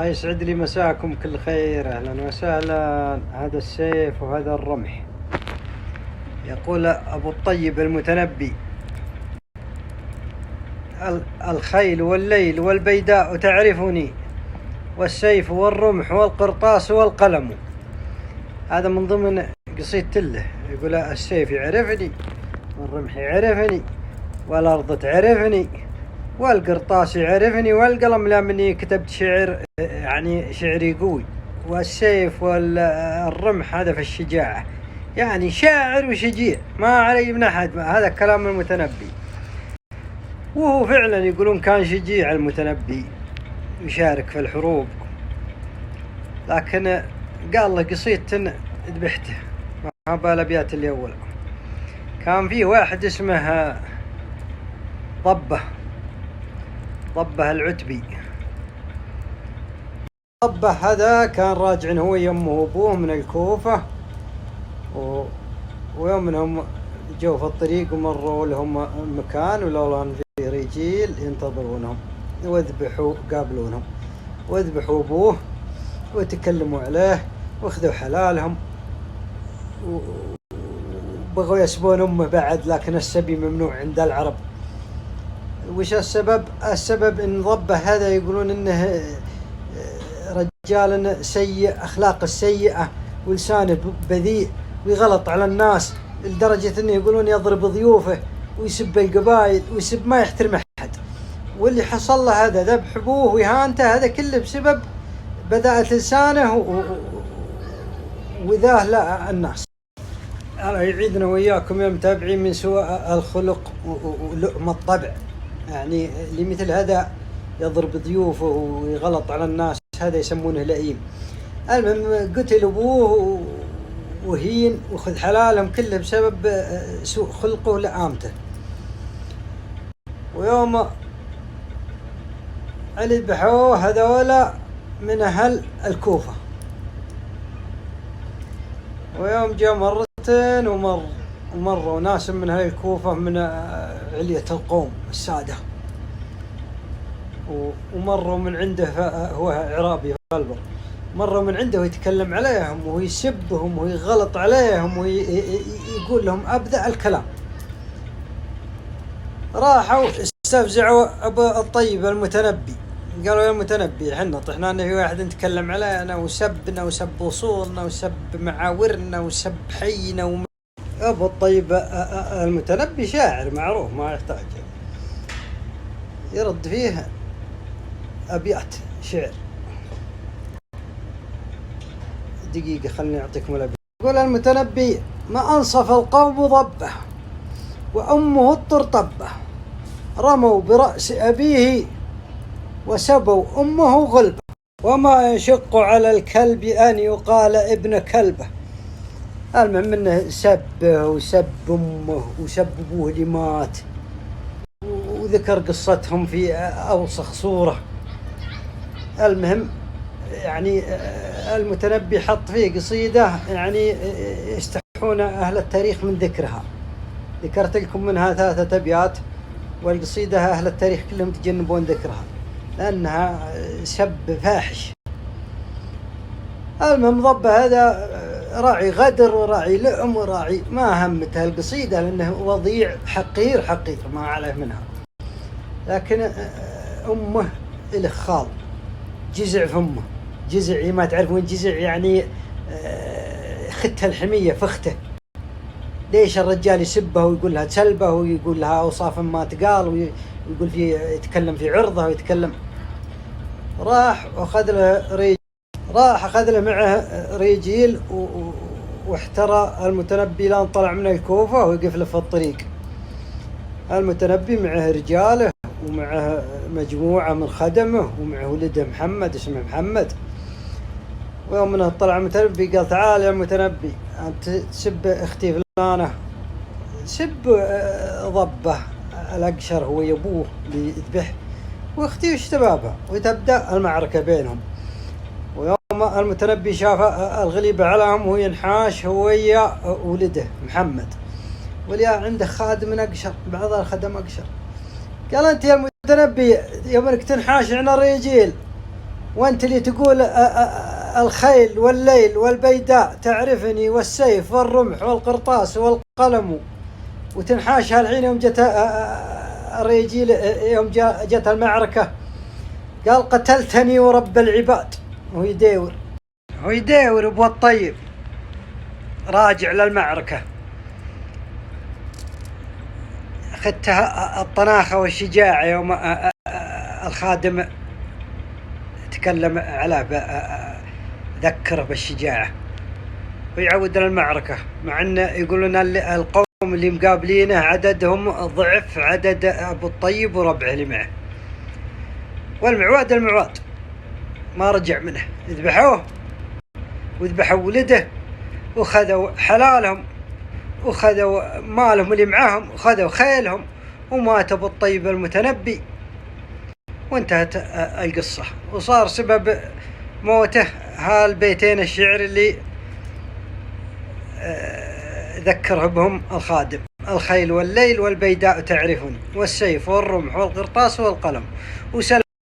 الله يسعد لي مساكم كل خير، أهلا وسهلا. هذا السيف وهذا الرمح. يقول أبو الطيب المتنبي: الخيل والليل والبيداء تعرفني، والسيف والرمح والقرطاس والقلم. هذا من ضمن قصيدة له. يقول السيف يعرفني، والرمح يعرفني، والأرض تعرفني، والقرطاس يعرفني، والقلم لمني كتبت شعر، يعني شعري قوي. والسيف والرمح هذا في الشجاعة، يعني شاعر وشجيع ما علي من أحد. هذا كلام المتنبي، وهو فعلا يقولون كان شجيع المتنبي، يشارك في الحروب. لكن قال له قصيدة ذبحته، ما بالأبيات اللي أول. كان فيه واحد اسمه ضبة العتبي. ضبة هذا كان راجع هو يمه وابوه من الكوفة، ويوم منهم جو في الطريق ومروا لهم مكان ولولا في رجيل ينتظرونهم، وذبحوا قابلونهم وذبحوا ابوه وتكلموا عليه واخذوا حلالهم وبغوا يسبون امه بعد، لكن السبي ممنوع عند العرب. وش السبب؟ السبب ان ضبه هذا يقولون انه رجال سيء، اخلاق السيئة، ولسانه بذيء ويغلط على الناس، لدرجة انه يقولون يضرب ضيوفه ويسب القبائل ويسب، ما يحترم احد. واللي حصل له هذا ذبح ابوه وإهانته، هذا كله بسبب بذاءة لسانه وذاه لا الناس. الله يعيدنا وإياكم يا متابعين من سوء الخلق ولؤم الطبع. يعني اللي مثل هذا يضرب ضيوفه ويغلط على الناس، هذا يسمونه لئيم. المهم قتل أبوه وهين وخذ حلالهم كله بسبب سوء خلقه ولآمته. ويوم اللي ذبحوه هذولا من أهل الكوفة، ويوم جاء مرتين ومروا ناس من أهل الكوفة من علية القوم السادة، ومروا من عنده، هو عرابي غالبا، مروا من عنده ويتكلم عليهم ويسبهم ويغلط عليهم ويقول لهم أبدأ الكلام. راحوا استفزعوا أبو الطيب المتنبي، قالوا يا المتنبي حنا طحنا أن في واحد نتكلم علينا وسبنا وسب وصولنا وسب معاورنا وسب حينا أبو الطيب المتنبي شاعر معروف، ما يحتاج يرد فيه أبيات شعر. دقيقة خلني أعطيكم الأبيات. يقول المتنبي: ما أنصف القوم ضبه وأمه الطرطبة، رموا برأس أبيه وسبوا أمه غلبة، وما يشق على الكلب أن يقال ابن كلبه. المهم أنه سبه وسب أمه وسب أبوه اللي مات، وذكر قصتهم في أوسخ صورة. المهم يعني المتنبي حط فيه قصيدة يعني يستحون أهل التاريخ من ذكرها. ذكرت لكم منها 3 أبيات، والقصيدة أهل التاريخ كلهم يتجنبون ذكرها لأنها سب فاحش. المهم ضبة هذا راعي غدر وراعي لؤم وراعي، ما همته القصيدة لأنه وضيع حقير ما عليه منها. لكن أمه إله خال، جزع في أمه، جزع ما تعرفون جزع يعني ختها الحمية فخته. ليش الرجال يسبه ويقول لها تسلبه ويقول لها أوصاف ما تقال ويقول فيه يتكلم في عرضه ويتكلم. راح أخذ له معه رجيل واحترى المتنبي لان طلع من الكوفة ويقف له في الطريق. المتنبي معه رجاله ومعه مجموعة من خدمه ومعه ولده محمد اسمه محمد. ويوم منه طلع المتنبي قال: تعال يا متنبي، أنت تسب اختي فلانة، سب ضبة الأقشر هو يبوه اللي يذبح، واختي وش تبابها، وتبدأ المعركة بينهم. ويوم المتنبي شاف الغليبة عليهم وهو ينحاش هو ويا ولده محمد، وليا عنده خادم أقشر، بعض الخدم أقشر. قال: أنت يا المتنبي يوم انك تنحاش عنا الرجيل وانت اللي تقول الخيل والليل والبيداء تعرفني، والسيف والرمح والقرطاس والقلم، وتنحاشها الحين يوم جت الرجيل، يوم جت المعركة قال قتلتني ورب العباد. هو يداور ابو الطيب راجع للمعركة، اخذتها الطناخة والشجاعة يوم الخادم تكلم على ذكره بالشجاعة ويعود للمعركة، مع أن يقولون القوم اللي مقابلينه عددهم ضعف عدد أبو الطيب وربعه اللي معه. والمعواد ما رجع منه، ذبحوه وذبحوا ولده وخذوا حلالهم وخذوا مالهم اللي معاهم وخذوا خيلهم، ومات أبو الطيب المتنبي وانتهت القصة. وصار سبب موته هالبيتين الشعر اللي ذكره بهم الخادم: الخيل والليل والبيداء تعرفني، والسيف والرمح والقرطاس والقلم. وسلم